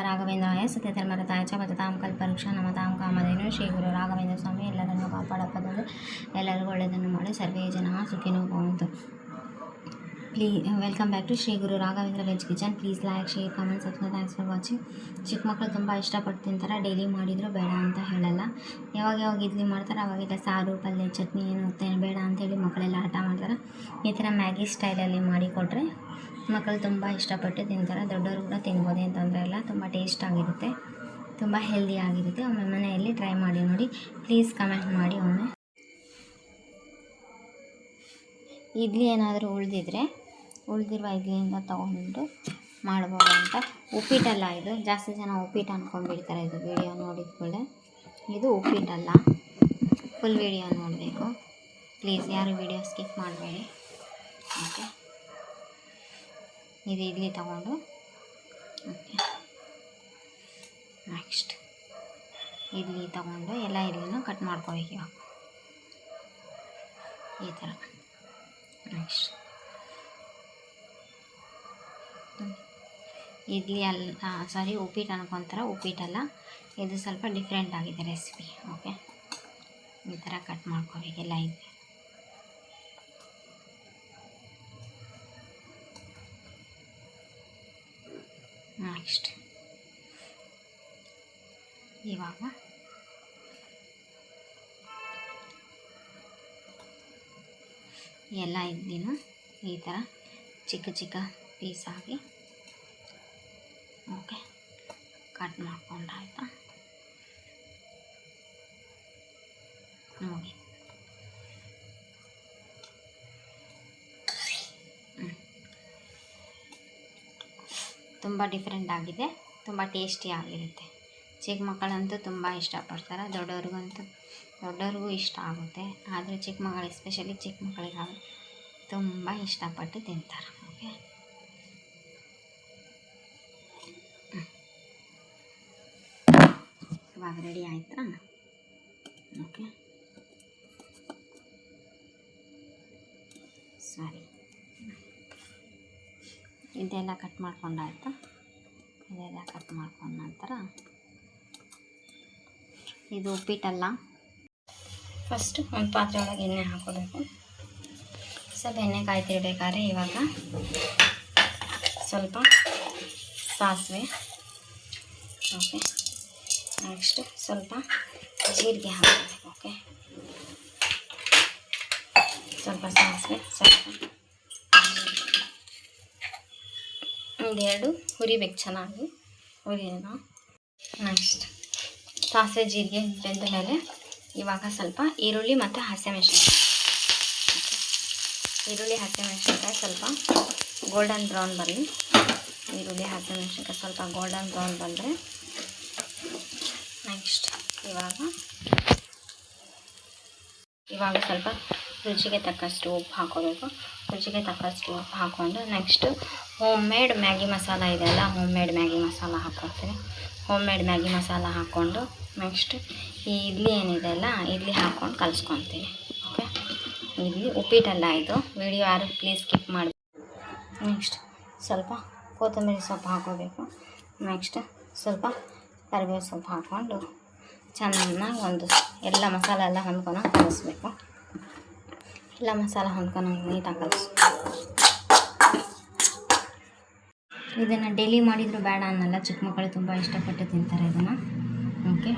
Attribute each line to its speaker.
Speaker 1: ರಾಘವೇಂದ್ರಾಯ ಸತ್ಯಧರ್ಮರತಾಯ ಚ ಭಜತಾಂ ಕಲ್ಪವೃಕ್ಷ ನಮತಾಂ ಕಾಮಧೇನು ಶ್ರೀ ಗುರು ರಾಘವೇಂದ್ರ ಸ್ವಾಮಿ ಎಲ್ಲರನ್ನು ಕಾಪಾಡಪ್ಪದಂದು ಎಲ್ಲರಿಗೂ ಒಳ್ಳೆಯದನ್ನು ಮಾಡಿ ಸರ್ವೇ ಜನ ಸುಖಿನೋ ಭವಂತು. Welcome back to Shri Guru Raghavendra veg kitchen. Please like, share, comment, subscribe. Thanks for watching. ಚಿಕ್ಕ ಮಕ್ಕಳು ತುಂಬ ಇಷ್ಟಪಟ್ಟು ತಿಂತಾರೆ. ಡೈಲಿ ಮಾಡಿದರೂ ಬೇಡ ಅಂತ ಹೇಳಲ್ಲ. ಯಾವಾಗ ಇಡ್ಲಿ ಮಾಡ್ತಾರೆ ಅವಾಗೆಲ್ಲ ಸಾರು, ಪಲ್ಯ, ಚಟ್ನಿ ಏನು ಬೇಡ ಅಂಥೇಳಿ ಮಕ್ಕಳೆಲ್ಲ ಹಠ ಮಾಡ್ತಾರೆ. ಈ ಥರ ಮ್ಯಾಗಿ ಸ್ಟೈಲಲ್ಲಿ ಮಾಡಿಕೊಟ್ರೆ ಮಕ್ಕಳು ತುಂಬ ಇಷ್ಟಪಟ್ಟು ತಿಂತಾರೆ. ದೊಡ್ಡವರು ಕೂಡ ತಿನ್ಬೋದು, ಏನು ತೊಂದರೆ ಇಲ್ಲ. ತುಂಬ ಟೇಸ್ಟಾಗಿರುತ್ತೆ, ತುಂಬ ಹೆಲ್ದಿ ಆಗಿರುತ್ತೆ. ಒಮ್ಮೆ ಮನೆಯಲ್ಲಿ ಟ್ರೈ ಮಾಡಿ ನೋಡಿ. ಪ್ಲೀಸ್ ಕಮೆಂಟ್ ಮಾಡಿ ಒಮ್ಮೆ. ಇಡ್ಲಿ ಏನಾದರೂ ಉಳಿದಿರುವ ಇಡ್ಲಿಯಿಂದ ತೊಗೊಂಡು ಮಾಡ್ಬೋದು ಅಂತ. ಉಪ್ಪಿಟ್ಟಲ್ಲ ಇದು. ಜಾಸ್ತಿ ಜನ ಉಪ್ಪಿಟ್ಟು ಅಂದ್ಕೊಂಡ್ಬಿಡ್ತಾರೆ. ಇದು ವಿಡಿಯೋ ನೋಡಿದ ಕೂಡಲೇ ಇದು ಉಪ್ಪಿಟ್ಟಲ್ಲ. ಫುಲ್ ವಿಡಿಯೋ ನೋಡಬೇಕು ಪ್ಲೀಸ್. ಯಾರು ವಿಡಿಯೋ ಸ್ಕಿಪ್ ಮಾಡಬೇಡಿ. ಓಕೆ, ಇದು ಇಡ್ಲಿ ತಗೊಂಡು ಓಕೆ. ನೆಕ್ಸ್ಟ್ ಇಡ್ಲಿ ತಗೊಂಡು ಎಲ್ಲ ಇಡ್ಲಿನೂ ಕಟ್ ಮಾಡ್ಕೋಬೇಕು ಇವಾಗ ಈ ಥರ. ನೆಕ್ಸ್ಟ್ ಇಡ್ಲಿ ಉಪ್ಪಿಟ್ಟು ಅನ್ಕೊತಾರೆ. ಉಪ್ಪಿಟ್ಟಲ್ಲ, ಇದು ಸ್ವಲ್ಪ ಡಿಫ್ರೆಂಟ್ ಆಗಿದೆ ರೆಸಿಪಿ. ಓಕೆ, ಈ ಥರ ಕಟ್ ಮಾಡ್ಕೋಬೇಕೆಲ್ಲ ಇಡ್ಲಿ. ನೆಕ್ಸ್ಟ್ ಇವಾಗ ಎಲ್ಲ ಇಡ್ಲಿನೂ ಈ ಥರ ಚಿಕ್ಕ ಚಿಕ್ಕ ಪೀಸಾಗಿ ಓಕೆ ಕಟ್ ಮಾಡ್ಕೊಂಡಾಯ್ತಾ ನೋಡಿ. ತುಂಬ ಡಿಫ್ರೆಂಟ್ ಆಗಿದೆ, ತುಂಬ ಟೇಸ್ಟಿ ಆಗಿರುತ್ತೆ. ಚಿಕ್ಕ ಮಕ್ಕಳಂತೂ ತುಂಬ ಇಷ್ಟಪಡ್ತಾರೆ. ದೊಡ್ಡವ್ರಿಗೂ ಇಷ್ಟ ಆಗುತ್ತೆ. ಆದರೆ ಚಿಕ್ಕ ಮಕ್ಕಳು, ಎಸ್ಪೆಷಲಿ ಚಿಕ್ಕ ಮಕ್ಕಳಿಗೆ ತುಂಬ ಇಷ್ಟಪಟ್ಟು ತಿಂತಾರೆ. ಓಕೆ, ಇವಾಗ ರೆಡಿ ಆಯಿತಾ? ಓಕೆ, ಸರಿ. ಇದೆಲ್ಲ ಕಟ್ ಮಾಡ್ಕೊಂಡಾಯ್ತಾ? ಇದೆಲ್ಲ ಕಟ್ ಮಾಡ್ಕೊಂಡ ನಂತರ ಇದು ಉಪ್ಪಿಟ್ಟಲ್ಲ. ಫಸ್ಟು ಒಂದು ಪಾತ್ರೆ ಒಳಗೆ ಎಣ್ಣೆ ಹಾಕೋಬೇಕು. ಸ್ವಲ್ಪ ಎಣ್ಣೆ ಕಾಯ್ತಿರ್ಬೇಕಾದ್ರೆ ಇವಾಗ ಸ್ವಲ್ಪ ಸಾಸಿವೆ. ಓಕೆ, ನೆಕ್ಸ್ಟ್ ಸ್ವಲ್ಪ ಜೀರಿಗೆ ಹಾಕಬೇಕು. ಓಕೆ, ಸ್ವಲ್ಪ ಸಾಸಿವೆ, ಸ್ವಲ್ಪ ಒಂದೆರಡು ಹುರಿಬೇಕು, ಚೆನ್ನಾಗಿ ಹುರಿಯೋಣ. ನೆಕ್ಸ್ಟ್ ಸಾಸಿವೆ ಜೀರಿಗೆ ಬೆಂದ ಮೇಲೆ ಇವಾಗ ಸ್ವಲ್ಪ ಈರುಳ್ಳಿ ಮತ್ತು ಹಸಿಮೆಣಸಿನಕಾಯಿ. ಈರುಳ್ಳಿ ಹಸಿಮೆಣಸಿನಕಾಯಿ ಸ್ವಲ್ಪ ಗೋಲ್ಡನ್ ಬ್ರೌನ್ ಬರಲಿ. ಈರುಳ್ಳಿ ಹಸಿಮೆಣಸಿನಕಾಯಿ ಸ್ವಲ್ಪ ಗೋಲ್ಡನ್ ಬ್ರೌನ್ ಬಂದರೆ ನೆಕ್ಸ್ಟ್ ಇವಾಗ ಸ್ವಲ್ಪ ರುಚಿಗೆ ತಕ್ಕಷ್ಟು ಉಪ್ಪು ಹಾಕೋಬೇಕು. ರುಚಿಗೆ ತಕ್ಕಷ್ಟು ಉಪ್ಪು ಹಾಕ್ಕೊಂಡು next home made Maggi masala ಇದೆಯಲ್ಲ, ಹೋಮ್ ಮೇಡ್ ಮ್ಯಾಗಿ ಮಸಾಲ ಹಾಕ್ಕೊಳ್ತೀವಿ. ಹೋಮ್ ಮೇಡ್ ಮ್ಯಾಗಿ ಮಸಾಲ ಹಾಕ್ಕೊಂಡು ನೆಕ್ಸ್ಟ್ ಈ ಇಡ್ಲಿ ಏನಿದೆ ಅಲ್ಲ, ಇಡ್ಲಿ ಹಾಕ್ಕೊಂಡು ಕಲಿಸ್ಕೊತೀನಿ. ಓಕೆ, ಇಡ್ಲಿ ಉಪ್ಪಿಟ್ಟಲ್ಲ ಇದು. ವಿಡಿಯೋ ಯಾರು ಪ್ಲೀಸ್ ಸ್ಕಿಪ್ ಮಾಡಿ. ನೆಕ್ಸ್ಟ್ ಸ್ವಲ್ಪ ಕೊತ್ತಂಬರಿ ಸೊಪ್ಪು ಹಾಕೋಬೇಕು. ನೆಕ್ಸ್ಟ್ ಸ್ವಲ್ಪ ಕರಿಬೇವು ಸೊಪ್ಪು ಹಾಕ್ಕೊಂಡು ಚೆನ್ನಾಗಿ ಎಲ್ಲ ಮಸಾಲೆ ಎಲ್ಲ ಹೊಂದ್ಕೊಂಡು ಕಲಿಸ್ಬೇಕು. ಎಲ್ಲ ಮಸಾಲ ಹೊಂದ್ಕೊಂಡು ನೀಟಾಗಿ ಕಲಿಸಿ. ಇದನ್ನು ಡೈಲಿ ಮಾಡಿದರೂ ಬೇಡ ಅನ್ನಲ್ಲ. ಚಿಕ್ಕ ಮಕ್ಕಳು ತುಂಬ ಇಷ್ಟಪಟ್ಟು ತಿಂತಾರೆ ಇದನ್ನು. ಓಕೆ,